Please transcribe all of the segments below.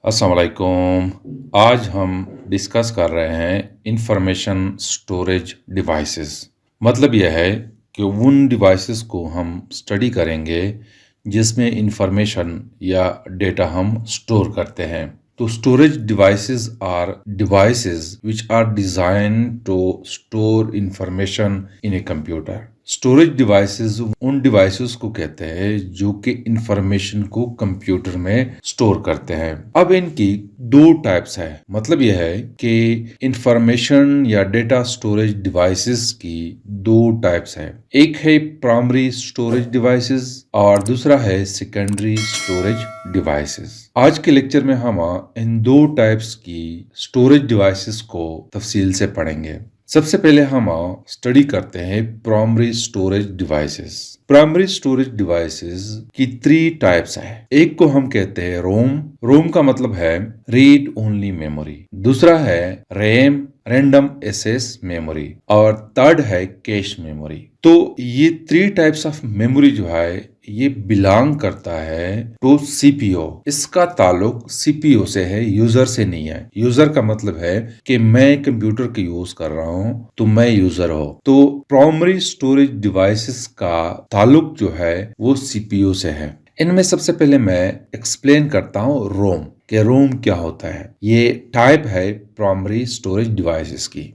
अस्सलाम वालेकुम। आज हम डिस्कस कर रहे हैं इंफॉर्मेशन स्टोरेज डिवाइसेस। मतलब यह है कि उन डिवाइसेस को हम स्टडी करेंगे जिसमें इंफॉर्मेशन या डेटा हम स्टोर करते हैं। तो storage devices are devices which are design to store information in a computer. Storage devices उन डिवाइसेस को कहते हैं जो कि इंफॉर्मेशन को कंप्यूटर में स्टोर करते हैं। अब इनकी दो टाइप्स है। मतलब यह है कि इंफॉर्मेशन या डेटा स्टोरेज डिवाइसेस की दो टाइप्स है। एक है प्राइमरी स्टोरेज डिवाइसेस और दूसरा है सेकेंडरी स्टोरेज डिवाइसेस। आज के लेक्चर में हम इन दो टाइप्स की स्टोरेज डिवाइसेस को तफसील से पढ़ेंगे। सबसे पहले हम स्टडी करते हैं primary storage devices. Primary storage devices की 3 टाइप्स है। एक को हम कहते हैं रोम। रोम का मतलब है रीड ओनली मेमोरी। दूसरा है रैम, रैंडम एक्सेस मेमोरी, और थर्ड है कैश मेमोरी। तो ये 3 टाइप्स ऑफ मेमोरी जो है ये बिलोंग करता है टू सीपीयू। इसका ताल्लुक सीपीयू से है, यूजर से नहीं है। यूजर का मतलब है कि मैं कंप्यूटर का यूज कर रहा हूं तो मैं यूजर हूं। तो प्राइमरी स्टोरेज डिवाइसेस का ताल्लुक जो है वो सीपीयू से है। इनमें सबसे पहले मैं एक्सप्लेन करता हूं रोम कि रोम क्या होता है। ये टाइप है प्राइमरी स्टोरेज डिवाइसेस की।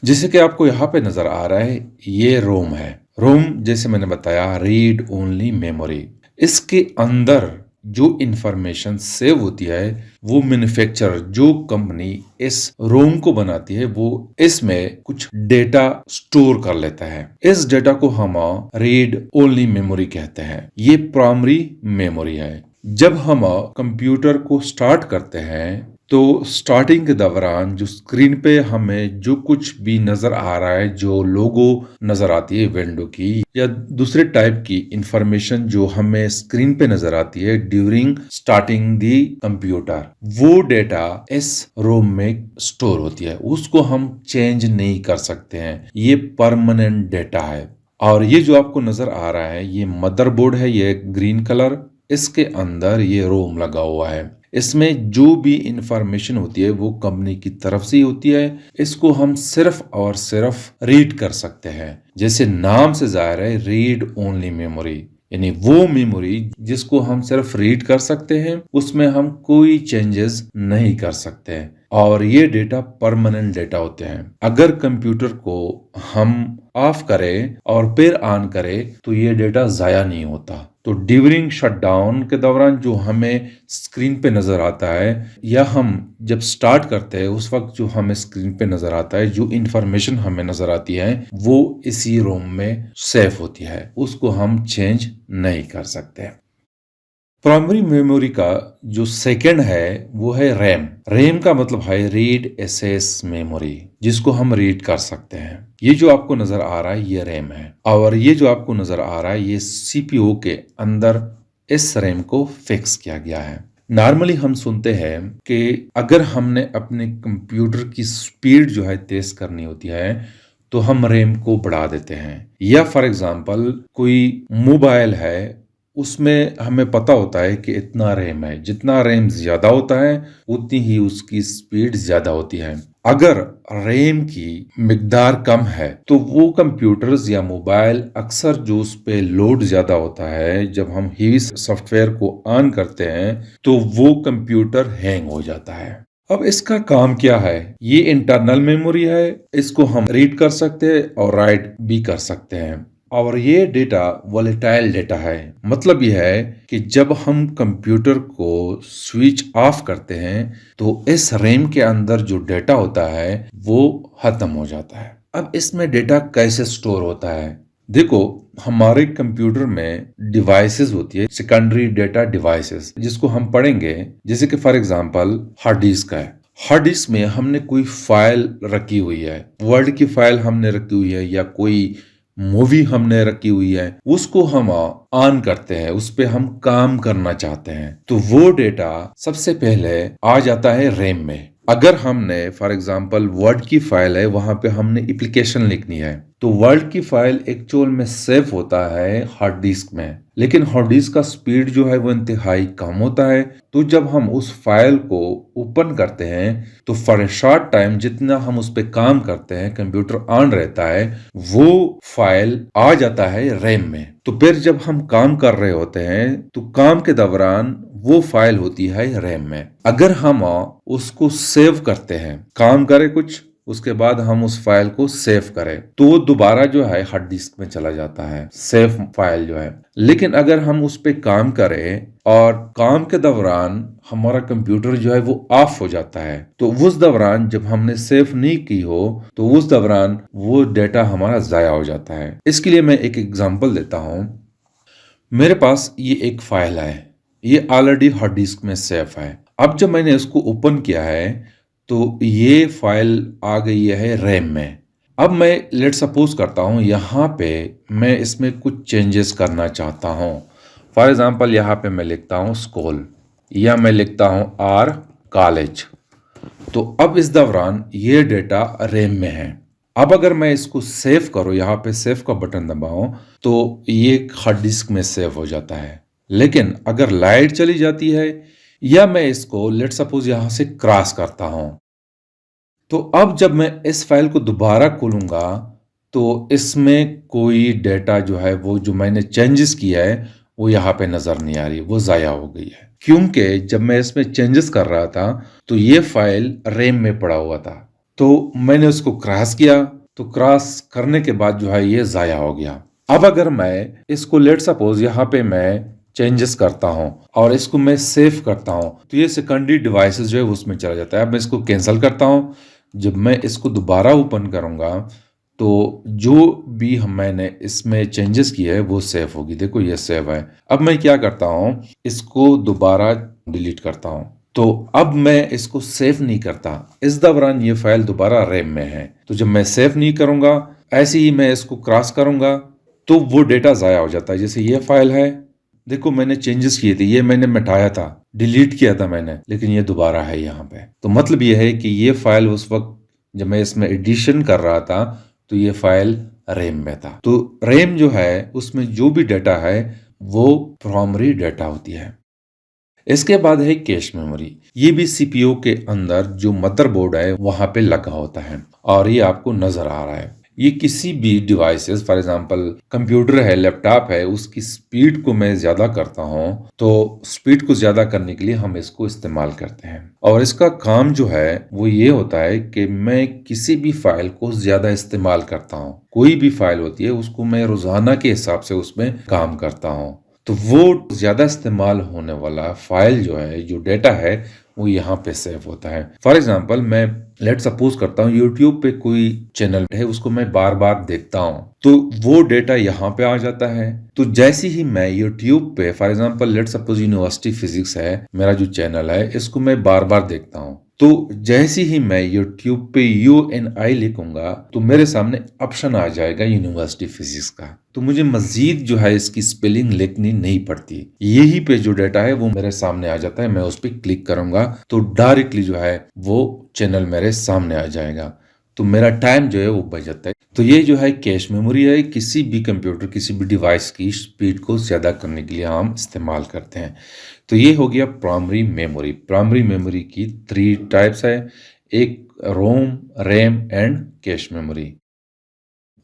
जैसे कि आपको यहाँ पे नजर आ रहा है ये रोम है। रोम जैसे मैंने बताया रीड ओनली मेमोरी। इसके अंदर जो इंफॉर्मेशन सेव होती है वो मैन्युफैक्चरर जो कंपनी इस रोम को बनाती है वो इसमें कुछ डेटा स्टोर कर लेता है। इस डेटा को हम रीड ओनली मेमोरी कहते हैं। ये प्राइमरी मेमोरी है। जब हम कंप्यूटर को स्टार्ट करते हैं तो स्टार्टिंग के दौरान जो स्क्रीन पे हमें जो कुछ भी नजर आ रहा है, जो लोगो नजर आती है विंडो की या दूसरे टाइप की इंफॉर्मेशन जो हमें स्क्रीन पे नजर आती है ड्यूरिंग स्टार्टिंग दी कंप्यूटर, वो डेटा इस रोम में स्टोर होती है। उसको हम चेंज नहीं कर सकते हैं। ये परमानेंट डेटा है। और ये जो आपको नजर आ रहा है ये मदरबोर्ड है, ये ग्रीन कलर। इसके अंदर ये रोम लगा हुआ है। इसमें जो भी इंफॉर्मेशन होती है वो कंपनी की तरफ से ही होती है। इसको हम सिर्फ और सिर्फ रीड कर सकते हैं। जैसे नाम से जाहिर है रीड ओनली मेमोरी, यानी वो मेमोरी जिसको हम सिर्फ रीड कर सकते हैं, उसमें हम कोई चेंजेस नहीं कर सकते हैं। और ये डेटा परमानेंट डेटा होते हैं। अगर कंप्यूटर को हम ऑफ करें और फिर ऑन करें तो ये डेटा जाया नहीं होता। तो ड्यूरिंग शटडाउन के दौरान जो हमें स्क्रीन पे नजर आता है या हम जब स्टार्ट करते हैं उस वक्त जो हमें स्क्रीन पे नजर आता है, जो इंफॉर्मेशन हमें नजर आती है वो इसी रोम में सेव होती है। उसको हम चेंज नहीं कर सकते। प्राइमरी मेमोरी का जो सेकंड है वो है रैम। रैम का मतलब है रीड एक्सेस मेमोरी, जिसको हम रीड कर सकते हैं। ये जो आपको नजर आ रहा है ये रैम है। और ये जो आपको नजर आ रहा है ये सीपीयू के अंदर इस रैम को फिक्स किया गया है। नॉर्मली हम सुनते हैं कि अगर हमने अपने कंप्यूटर की स्पीड जो है तेज करनी होती है तो हम रैम को बढ़ा देते हैं। या फॉर एग्जांपल कोई मोबाइल है उसमें हमें पता होता है कि इतना रैम है, जितना रैम ज्यादा होता है उतनी ही उसकी स्पीड ज्यादा होती है। अगर रैम की मिकदार कम है तो वो कंप्यूटर्स या मोबाइल अक्सर जो उस पे लोड ज्यादा होता है, जब हम हेवी सॉफ्टवेयर को ऑन करते हैं तो वो कंप्यूटर हैंग हो जाता है। अब इसका काम क्या है? ये इंटरनल मेमोरी है। इसको हम रीड कर सकते हैं और राइट भी कर सकते हैं। और ये डेटा वोलेटाइल डेटा है। मतलब यह है कि जब हम कंप्यूटर को स्विच ऑफ करते हैं तो इस रैम के अंदर जो डेटा होता है वो खत्म हो जाता है। अब इसमें डेटा कैसे स्टोर होता है? देखो, हमारे कंप्यूटर में डिवाइसेस होती है, सेकेंडरी डेटा डिवाइसेस, जिसको हम पढ़ेंगे। जैसे कि फॉर एग्जांपल हार्ड डिस्क है। हार्ड डिस्क में हमने कोई फाइल रखी हुई है, वर्ड की फाइल हमने रखी हुई है या कोई मूवी हमने रखी हुई है, उसको हम ऑन करते हैं, उस पे हम काम करना चाहते हैं तो वो डेटा सबसे पहले आ जाता है रैम में। अगर हमने फॉर एग्जांपल वर्ड की फाइल है, वहां पे हमने एप्लीकेशन लिखनी है तो वर्ल्ड की फाइल एक्चुअल में सेव होता है हार्ड डिस्क में, लेकिन हार्ड डिस्क का स्पीड जो है वो इंतहाई कम होता है। तो जब हम उस फाइल को ओपन करते हैं तो फॉर ए शॉर्ट टाइम जितना हम उस पर काम करते हैं, कंप्यूटर ऑन रहता है, वो फाइल आ जाता है रैम में। तो फिर जब हम काम कर रहे होते हैं तो काम के दौरान वो फाइल होती है रैम में। अगर हम उसको सेव करते हैं, काम करे कुछ, उसके बाद हम उस फाइल को सेव करें तो वो दोबारा जो है हार्ड डिस्क में चला जाता है, सेव फाइल जो है। लेकिन अगर हम उस पर काम करें और काम के दौरान हमारा कंप्यूटर जो है वो ऑफ हो जाता है, तो उस दौरान जब हमने सेव नहीं की हो तो उस दौरान वो डेटा हमारा जाया हो जाता है। इसके लिए मैं एक एग्जांपल देता हूं। मेरे पास ये एक फाइल है, ये ऑलरेडी हार्ड डिस्क में सेव है। अब जब मैंने इसको ओपन किया है तो ये फाइल आ गई है रैम में। अब मैं लेट सपोज करता हूँ यहाँ पे मैं इसमें कुछ चेंजेस करना चाहता हूँ। फॉर एग्जांपल यहाँ पे मैं लिखता हूँ स्कूल या मैं लिखता हूँ आर कॉलेज। तो अब इस दौरान ये डेटा रैम में है। अब अगर मैं इसको सेव करूँ, यहाँ पे सेव का बटन दबाऊं तो ये हार्ड डिस्क में सेव हो जाता है। लेकिन अगर लाइट चली जाती है या मैं इसको लेट सपोज यहाँ से क्रॉस करता हूँ, तो अब जब मैं इस फाइल को दोबारा खोलूंगा तो इसमें कोई डेटा जो है वो जो मैंने चेंजेस किया है वो यहाँ पे नजर नहीं आ रही, वो जाया हो गई है। क्योंकि जब मैं इसमें चेंजेस कर रहा था तो ये फाइल रैम में पड़ा हुआ था, तो मैंने उसको क्रॉस किया, तो क्रॉस करने के बाद जो है ये जाया हो गया। अब अगर मैं इसको लेट सपोज यहाँ पे मैं चेंजेस करता हूं और इसको मैं सेव करता हूं तो ये सेकेंडरी डिवाइसेस जो है उसमें चला जाता है। अब मैं इसको कैंसिल करता हूं। जब मैं इसको दोबारा ओपन करूंगा तो जो भी मैंने इसमें चेंजेस किए हैं वो सेव होगी। देखो ये सेव है। अब मैं क्या करता हूं, इसको दोबारा डिलीट करता हूं। तो अब मैं इसको सेव नहीं करता, इस दौरान ये फाइल दोबारा रैम में है। तो जब मैं सेव नहीं करूंगा, ऐसे ही मैं इसको क्रॉस करूंगा तो वो डेटा जाया हो जाता है। जैसे ये फाइल है, देखो मैंने चेंजेस किए थे, ये मैंने मिटाया था, डिलीट किया था मैंने, लेकिन ये दोबारा है यहाँ पे। तो मतलब ये है कि ये फाइल उस वक्त जब मैं इसमें एडिशन कर रहा था तो ये फाइल रैम में था। तो रैम जो है उसमें जो भी डेटा है वो प्राइमरी डेटा होती है। इसके बाद है कैश मेमोरी। ये भी सीपीयू के अंदर जो मदरबोर्ड है वहां पे लगा होता है और ये आपको नजर आ रहा है। ये किसी भी डिवाइसेस, फॉर एग्जांपल कंप्यूटर है, लैपटॉप है, उसकी स्पीड को मैं ज्यादा करता हूं तो स्पीड को ज्यादा करने के लिए हम इसको इस्तेमाल करते हैं। और इसका काम जो है वो ये होता है कि मैं किसी भी फाइल को ज्यादा इस्तेमाल करता हूं। कोई भी फाइल होती है उसको मैं रोजाना के हिसाब से उसमें काम करता हूं, तो वो ज्यादा इस्तेमाल होने वाला फाइल जो है, जो डेटा है, वो यहाँ पे सेव होता है। फॉर एग्जाम्पल मैं लेट सपोज करता हूँ यूट्यूब पे कोई चैनल है, उसको मैं बार बार देखता हूँ तो वो डेटा यहाँ पे आ जाता है। तो जैसे ही मैं यूट्यूब पे for example let suppose university physics है मेरा जो चैनल है, इसको मैं बार बार देखता हूँ, तो जैसे ही मैं YouTube पे UNI लिखूंगा तो मेरे सामने ऑप्शन आ जाएगा यूनिवर्सिटी फिजिक्स का। तो मुझे मजीद जो है इसकी स्पेलिंग लिखनी नहीं पड़ती, यही पे जो डेटा है वो मेरे सामने आ जाता है। मैं उस पर क्लिक करूंगा तो डायरेक्टली जो है वो चैनल मेरे सामने आ जाएगा, तो मेरा टाइम जो है वो बच जाता है। तो ये जो है कैश मेमोरी है, किसी भी कंप्यूटर, किसी भी डिवाइस की स्पीड को ज़्यादा करने के लिए हम इस्तेमाल करते हैं। तो ये हो गया प्राइमरी मेमोरी। प्राइमरी मेमोरी की 3 टाइप्स है, एक ROM, RAM and cache memory.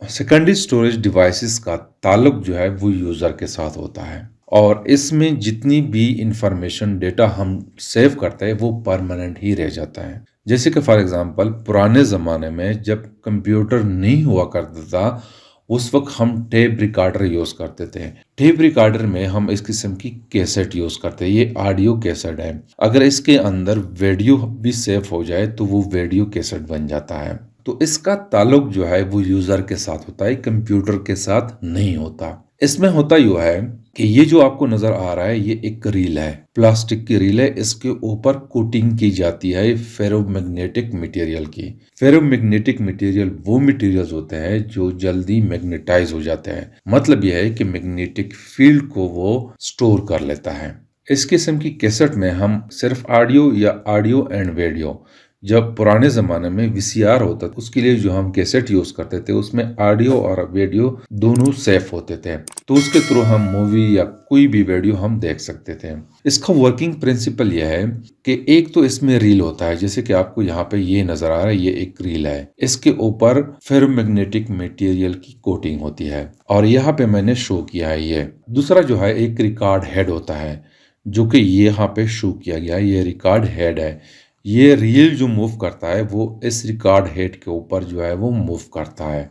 Secondary storage devices का ताल्लुक जो है वो यूज़र के साथ होता है और इसमें जितनी भी इंफॉर्मेशन, डेटा हम सेव करते हैं वो परमानेंट ही रह जाता है। जैसे कि फॉर एग्जांपल पुराने ज़माने में जब कंप्यूटर नहीं हुआ करता था उस वक्त हम टेप रिकॉर्डर यूज़ करते थे। टेप रिकॉर्डर में हम इस किस्म की कैसेट यूज़ करते हैं, ये ऑडियो कैसेट है। अगर इसके अंदर वीडियो भी सेव हो जाए तो वो वीडियो कैसेट बन जाता है। तो इसका ताल्लुक जो है वो यूज़र के साथ होता है, कंप्यूटर के साथ नहीं होता। इसमें होता यूँ है कि ये जो आपको नजर आ रहा है ये एक रील है, प्लास्टिक की रील है। इसके ऊपर कोटिंग की जाती है फेरोमैग्नेटिक मटेरियल की। फेरोमैग्नेटिक मटेरियल वो मटेरियल्स होते हैं जो जल्दी मैग्नेटाइज हो जाते हैं। मतलब यह है कि मैग्नेटिक फील्ड को वो स्टोर कर लेता है। इस किस्म की कैसेट में हम सिर्फ ऑडियो या ऑडियो एंड वीडियो जब पुराने ज़माने में वीसीआर होता था, उसके लिए जो हम कैसेट यूज़ करते थे, उसमें ऑडियो और वीडियो दोनों सेफ होते थे। तो उसके थ्रू हम मूवी या कोई भी वीडियो हम देख सकते थे। इसका वर्किंग प्रिंसिपल यह है कि एक तो इसमें रील होता है, जैसे कि आपको यहाँ पे ये नज़र आ रहा है, ये एक रील है। इसके ऊपर फेरोमैग्नेटिक मटेरियल की कोटिंग होती है और यहाँ पे मैंने शो किया है ये। दूसरा जो है एक रिकॉर्ड हेड होता है, जो कि यहाँ पे शो किया गया है, ये रिकॉर्ड हेड है। ये रील जो मूव करता है वो इस रिकॉर्ड हेड के ऊपर जो है वो मूव करता है,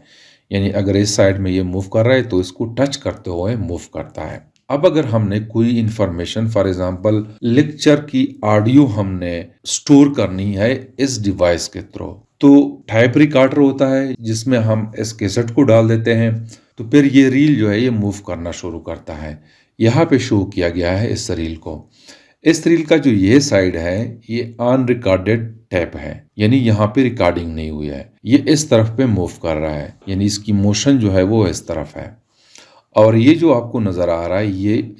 यानी अगर इस साइड में ये मूव कर रहा है तो इसको टच करते हुए मूव करता है। अब अगर हमने कोई इंफॉर्मेशन, फॉर एग्जांपल लेक्चर की ऑडियो हमने स्टोर करनी है इस डिवाइस के थ्रू, तो टाइप रिकॉर्डर होता है जिसमें हम इस कैसेट को डाल देते हैं, तो फिर ये रील जो है ये मूव करना शुरू करता है। यहाँ पे शो किया गया है इस रील को। इस रील का जो ये साइड है ये अनरिकॉर्डेड टैप है, यानी यहाँ पे रिकॉर्डिंग नहीं हुई है। ये इस तरफ पे मूव कर रहा है, यानी इसकी मोशन जो है वो इस तरफ है। और ये जो आपको नजर आ रहा है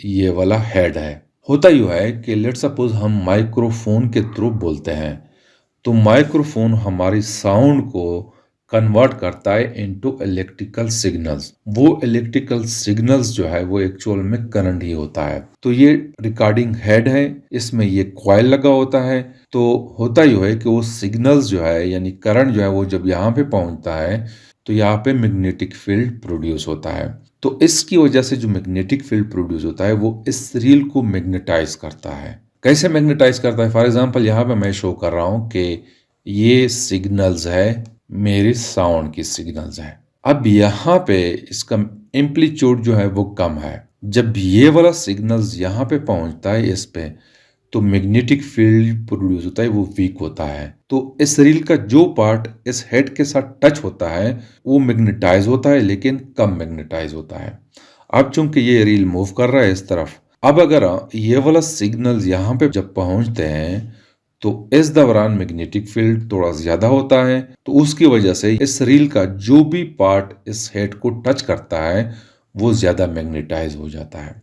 ये वाला हेड है। होता यूँ है कि लेट्स सपोज हम माइक्रोफोन के थ्रू बोलते हैं, तो माइक्रोफोन हमारी साउंड को कन्वर्ट करता है इनटू इलेक्ट्रिकल सिग्नल्स। वो इलेक्ट्रिकल सिग्नल्स जो है वो एक्चुअल में करंट ही होता है। तो ये रिकॉर्डिंग हेड है, इसमें ये कॉइल लगा होता है। तो होता यूँ है कि वो सिग्नल्स जो है यानी करंट जो है वो जब यहाँ पे पहुंचता है तो यहाँ पे मैग्नेटिक फील्ड प्रोड्यूस होता है। तो इसकी वजह से जो मैग्नेटिक फील्ड प्रोड्यूस होता है वो इस रील को मैग्नेटाइज करता है। कैसे मैग्नेटाइज करता है? फॉर एग्जांपल यहाँ पे मैं शो कर रहा हूँ कि ये सिग्नल्स है, मेरे साउंड की सिग्नल्स है। अब यहाँ पे इसका एम्पलीट्यूड जो है वो कम है। जब ये वाला सिग्नल्स यहाँ पे पहुंचता है इस पे, तो मैग्नेटिक फील्ड प्रोड्यूस होता है वो वीक होता है। तो इस रील का जो पार्ट इस हेड के साथ टच होता है वो मैग्नेटाइज होता है, लेकिन कम मैग्नेटाइज होता है। अब चूंकि ये रील मूव कर रहा है इस तरफ, अब अगर ये वाला सिग्नल्स यहाँ पे जब पहुंचते हैं तो इस दौरान मैग्नेटिक फील्ड थोड़ा ज्यादा होता है, तो उसकी वजह से इस रील का जो भी पार्ट इस हेड को टच करता है वो ज्यादा मैग्नेटाइज हो जाता है।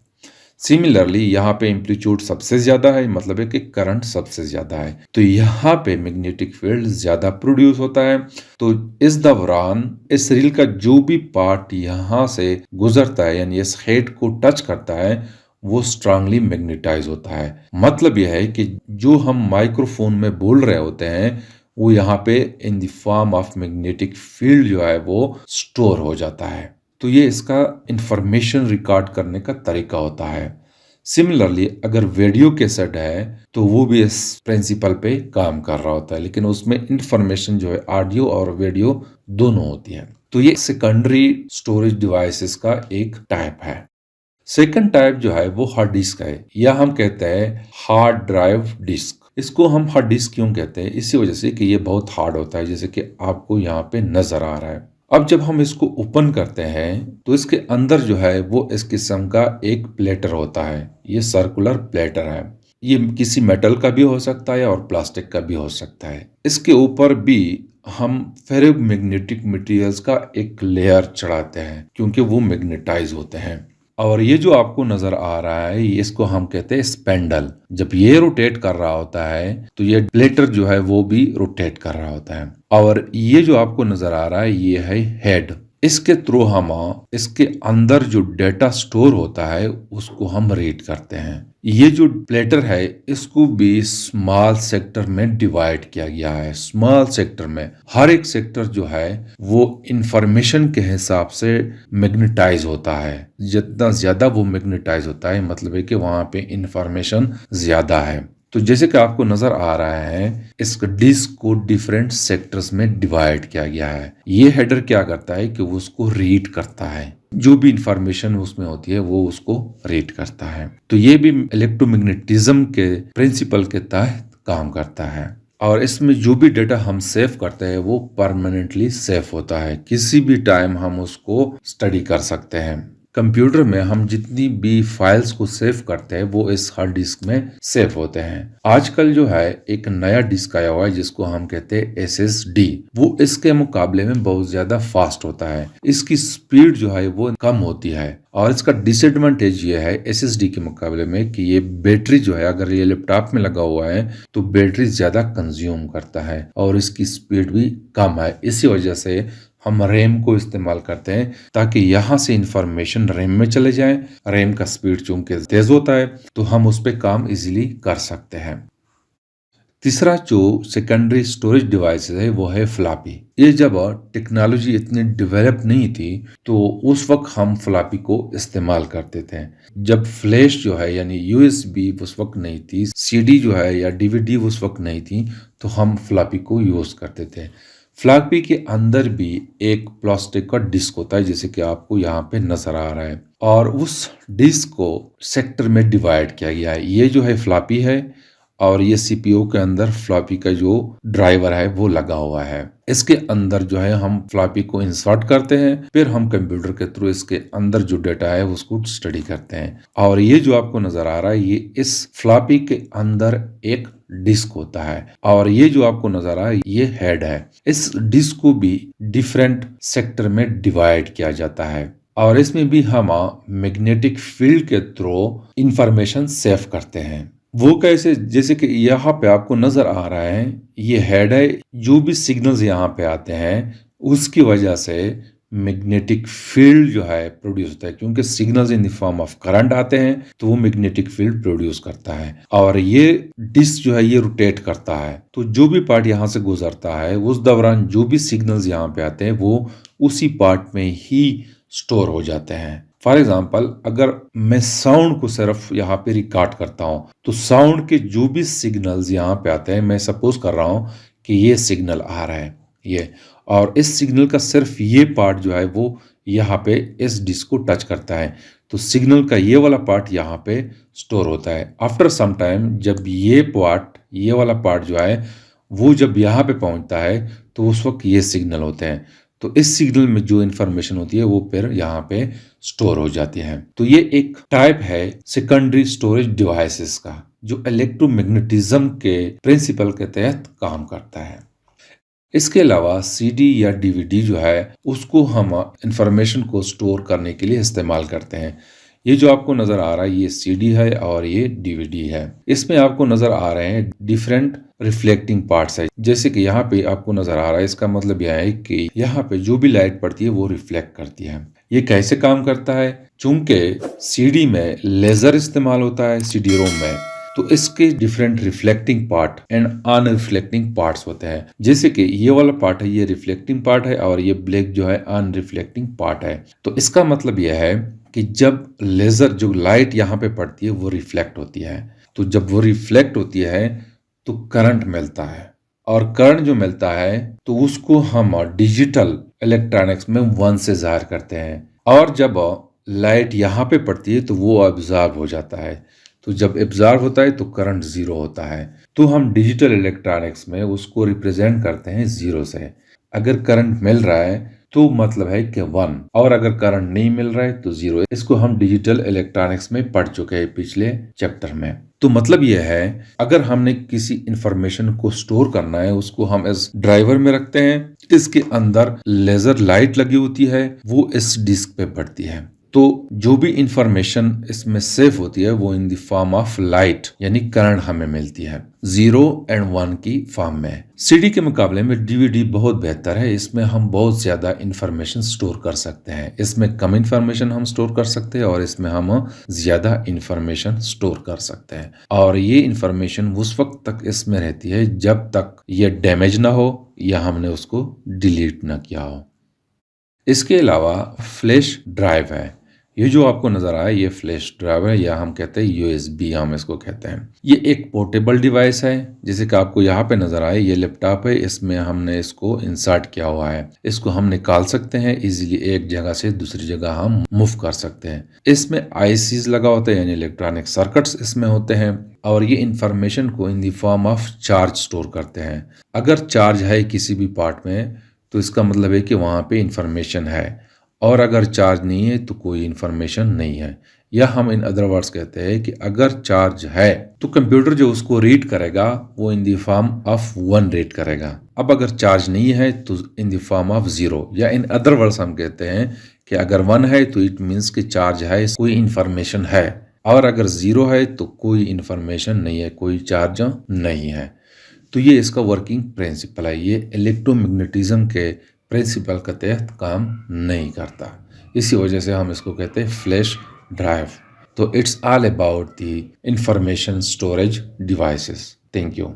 सिमिलरली यहाँ पे एम्पलीट्यूड सबसे ज्यादा है, मतलब है कि करंट सबसे ज्यादा है, तो यहाँ पे मैग्नेटिक फील्ड ज्यादा प्रोड्यूस होता है। तो इस दौरान इस रील का जो भी पार्ट यहाँ से गुजरता है यानी इस हेड को टच करता है वो स्ट्रांगली मैग्नेटाइज होता है। मतलब यह है कि जो हम माइक्रोफोन में बोल रहे होते हैं वो यहाँ पे in the form of magnetic field जो है वो स्टोर हो जाता है। तो ये इसका इंफॉर्मेशन रिकॉर्ड करने का तरीका होता है। सिमिलरली अगर वीडियो कैसेट है तो वो भी इस प्रिंसिपल पे काम कर रहा होता है, लेकिन उसमें इंफॉर्मेशन जो है ऑडियो और वीडियो दोनों होती है। तो ये सेकेंडरी स्टोरेज डिवाइसेस का एक टाइप है। सेकंड टाइप जो है वो हार्ड डिस्क है, या हम कहते हैं हार्ड ड्राइव डिस्क। इसको हम हार्ड डिस्क क्यों कहते हैं? इसी वजह से कि ये बहुत हार्ड होता है, जैसे कि आपको यहाँ पे नजर आ रहा है। अब जब हम इसको ओपन करते हैं तो इसके अंदर जो है वो इस किस्म का एक प्लेटर होता है। ये सर्कुलर प्लेटर है। ये किसी मेटल का भी हो सकता है और प्लास्टिक का भी हो सकता है। इसके ऊपर भी हम फेरोमैग्नेटिक मटेरियल्स का एक लेयर चढ़ाते हैं क्योंकि वो मैग्नेटाइज होते हैं। और ये जो आपको नजर आ रहा है इसको हम कहते हैं स्पेंडल। जब ये रोटेट कर रहा होता है तो ये प्लेटर जो है वो भी रोटेट कर रहा होता है। और ये जो आपको नजर आ रहा है ये है हेड। इसके थ्रू हम इसके अंदर जो डेटा स्टोर होता है उसको हम रीड करते हैं। ये जो प्लेटर है इसको भी स्मॉल सेक्टर में डिवाइड किया गया है। स्मॉल सेक्टर में हर एक सेक्टर जो है वो इंफॉर्मेशन के हिसाब से मैग्नेटाइज होता है। जितना ज्यादा वो मैग्नेटाइज होता है मतलब है कि वहां पे इंफॉर्मेशन ज्यादा है। तो जैसे कि आपको नजर आ रहा है इस डिस्क को डिफरेंट सेक्टर्स में डिवाइड किया गया है। ये हेडर क्या करता है कि वो उसको रीड करता है, जो भी इंफॉर्मेशन उसमें होती है वो उसको रीड करता है। तो ये भी इलेक्ट्रोमैग्नेटिज्म के प्रिंसिपल के तहत काम करता है। और इसमें जो भी डेटा हम सेव करते हैं वो परमानेंटली सेव होता है, किसी भी टाइम हम उसको स्टडी कर सकते हैं। कंप्यूटर में हम जितनी भी फाइल्स को सेव करते हैं वो इस हार्ड डिस्क में सेव होते हैं। आजकल जो है एक नया डिस्क आया हुआ है जिसको हम कहते हैं SSD। वो इसके मुकाबले में बहुत ज्यादा फास्ट होता है, इसकी स्पीड जो है वो कम होती है। और इसका डिसएडवांटेज ये है SSD के मुकाबले में कि ये बैटरी जो है, अगर ये लैपटॉप में लगा हुआ है तो बैटरी ज्यादा कंज्यूम करता है और इसकी स्पीड भी कम है। इसी वजह से हम रैम को इस्तेमाल करते हैं ताकि यहाँ से इंफॉर्मेशन रैम में चले जाए। रैम का स्पीड चूंकि तेज होता है तो हम उस पर काम इजीली कर सकते हैं। तीसरा जो सेकेंडरी स्टोरेज डिवाइस है वो है फ्लॉपी। ये जब टेक्नोलॉजी इतनी डेवलप नहीं थी तो उस वक्त हम फ्लॉपी को इस्तेमाल करते थे। जब फ्लैश जो है यानी USB उस वक्त नहीं थी, CD जो है या DVD उस वक्त नहीं थी, तो हम फ्लॉपी को यूज करते थे। फ्लॉपी के अंदर भी एक प्लास्टिक का डिस्क होता है जैसे कि आपको यहाँ पे नजर आ रहा है, और उस डिस्क को सेक्टर में डिवाइड किया गया है। ये जो है फ्लॉपी है और ये CPU के अंदर फ्लॉपी का जो ड्राइवर है वो लगा हुआ है। इसके अंदर जो है हम फ्लॉपी को इंसर्ट करते हैं, फिर हम कंप्यूटर के थ्रू इसके अंदर जो डेटा है उसको स्टडी करते हैं। और ये जो आपको नजर आ रहा है ये इस फ्लॉपी के अंदर एक डिस्क होता है, और ये जो आपको नजर आ रहा है ये हेड है। इस डिस्क को भी डिफरेंट सेक्टर में डिवाइड किया जाता है और इसमें भी हम मैग्नेटिक फील्ड के थ्रू इंफॉर्मेशन सेव करते हैं। वो कैसे, जैसे कि यहाँ पे आपको नजर आ रहा है ये हेड है। जो भी सिग्नल्स यहाँ पे आते हैं उसकी वजह से मैग्नेटिक फील्ड जो है प्रोड्यूस होता है, क्योंकि signals in the form of current आते हैं तो वो मैग्नेटिक फील्ड प्रोड्यूस करता है। और ये डिस्क जो है ये रोटेट करता है, तो जो भी पार्ट यहाँ से गुजरता है उस दौरान जो भी सिग्नल्स यहाँ पे आते हैं वो उसी पार्ट में ही स्टोर हो जाते हैं। फॉर एग्जाम्पल, अगर मैं साउंड को सिर्फ यहाँ पे रिकॉर्ड करता हूँ तो साउंड के जो भी सिग्नल्स यहाँ पे आते हैं, मैं सपोज कर रहा हूँ कि ये सिग्नल आ रहा है ये, और इस सिग्नल का सिर्फ ये पार्ट जो है वो यहाँ पे इस डिस्क को टच करता है, तो सिग्नल का ये वाला पार्ट यहाँ पे स्टोर होता है। आफ्टर सम टाइम जब ये वाला पार्ट जो है वो जब यहाँ पे पहुंचता है तो उस वक्त ये सिग्नल होते हैं, तो इस सिग्नल में जो इंफॉर्मेशन होती है वो फिर यहाँ पे स्टोर हो जाती है। तो ये एक टाइप है सेकेंडरी स्टोरेज डिवाइसेस का जो इलेक्ट्रोमैग्नेटिज्म के प्रिंसिपल के तहत काम करता है। इसके अलावा CD या DVD जो है उसको हम इंफॉर्मेशन को स्टोर करने के लिए इस्तेमाल करते हैं। ये जो आपको नजर आ रहा है ये CD है और ये DVD है। इसमें आपको नजर आ रहे हैं डिफरेंट रिफ्लेक्टिंग पार्ट्स है, जैसे कि यहाँ पे आपको नजर आ रहा है। इसका मतलब यह है कि यहाँ पे जो भी लाइट पड़ती है वो रिफ्लेक्ट करती है। ये कैसे काम करता है, चूंकि CD में लेजर इस्तेमाल होता है CD रोम में, तो इसके different reflecting part and unreflecting parts होते हैं। जैसे कि ये वाला पार्ट है ये रिफ्लेक्टिंग पार्ट है और ये ब्लैक जो है अनरिफ्लेक्टिंग पार्ट है। तो इसका मतलब यह है कि जब लेजर जो लाइट यहाँ पे पड़ती है वो रिफ्लेक्ट होती है, तो जब वो रिफ्लेक्ट होती है तो करंट मिलता है, और करंट जो मिलता है तो उसको हम डिजिटल इलेक्ट्रॉनिक्स में 1 से जाहिर करते हैं, और जब लाइट यहाँ पे पड़ती है तो वो ऑब्जॉर्ब हो जाता है। तो जब एब्जॉर्ब होता है तो करंट 0 होता है, तो हम डिजिटल इलेक्ट्रॉनिक्स में उसको रिप्रेजेंट करते हैं 0 से। अगर करंट मिल रहा है तो मतलब है कि 1, और अगर करंट नहीं मिल रहा है तो 0। इसको हम डिजिटल इलेक्ट्रॉनिक्स में पढ़ चुके हैं पिछले चैप्टर में। तो मतलब यह है अगर हमने किसी इंफॉर्मेशन को स्टोर करना है उसको हम इस ड्राइवर में रखते हैं, इसके अंदर लेजर लाइट लगी होती है वो इस डिस्क पे पड़ती है, तो जो भी इंफॉर्मेशन इसमें सेव होती है वो in the form of light यानी करंट हमें मिलती है 0 और 1 की फॉर्म में। CD के मुकाबले में DVD बहुत बेहतर है, इसमें हम बहुत ज्यादा इंफॉर्मेशन स्टोर कर सकते हैं। इसमें कम इंफॉर्मेशन हम स्टोर कर सकते हैं और इसमें हम ज्यादा इंफॉर्मेशन स्टोर कर सकते हैं, और ये इंफॉर्मेशन उस वक्त तक इसमें रहती है जब तक ये डैमेज ना हो या हमने उसको डिलीट ना किया हो। इसके अलावा फ्लैश ड्राइव है। ये जो आपको नजर आया ये फ्लैश ड्राइव है, या हम कहते हैं USB, हम इसको कहते हैं। ये एक पोर्टेबल डिवाइस है, जैसे कि आपको यहाँ पे नजर आए ये लैपटॉप है, इसमें हमने इसको इंसर्ट किया हुआ है। इसको हम निकाल सकते हैं इजीली, एक जगह से दूसरी जगह हम मूव कर सकते हैं। इसमें ICs लगा होता है यानी इलेक्ट्रॉनिक सर्किट्स इसमें होते हैं, और ये इंफॉर्मेशन को in the form of charge store करते हैं। अगर चार्ज है किसी भी पार्ट में तो इसका मतलब है कि वहां पे इंफॉर्मेशन है, और अगर चार्ज नहीं है तो कोई इन्फॉर्मेशन नहीं है। या हम इन अदर वर्ड्स कहते हैं कि अगर चार्ज है तो कंप्यूटर जो उसको रीड करेगा वो in the form of 1 read करेगा। अब अगर चार्ज नहीं है तो इन द फॉर्म ऑफ 0। या इन अदर वर्ड्स हम कहते हैं कि अगर 1 है तो इट मीन्स कि चार्ज है, कोई इन्फॉर्मेशन है, और अगर 0 है तो कोई इन्फॉर्मेशन नहीं है, कोई चार्ज नहीं है। तो ये इसका वर्किंग प्रिंसिपल है। ये इलेक्ट्रोमैग्नेटिज्म के प्रिंसिपल के तहत काम नहीं करता। इसी वजह से हम इसको कहते हैं फ्लैश ड्राइव। तो it's all about the information storage devices. Thank you.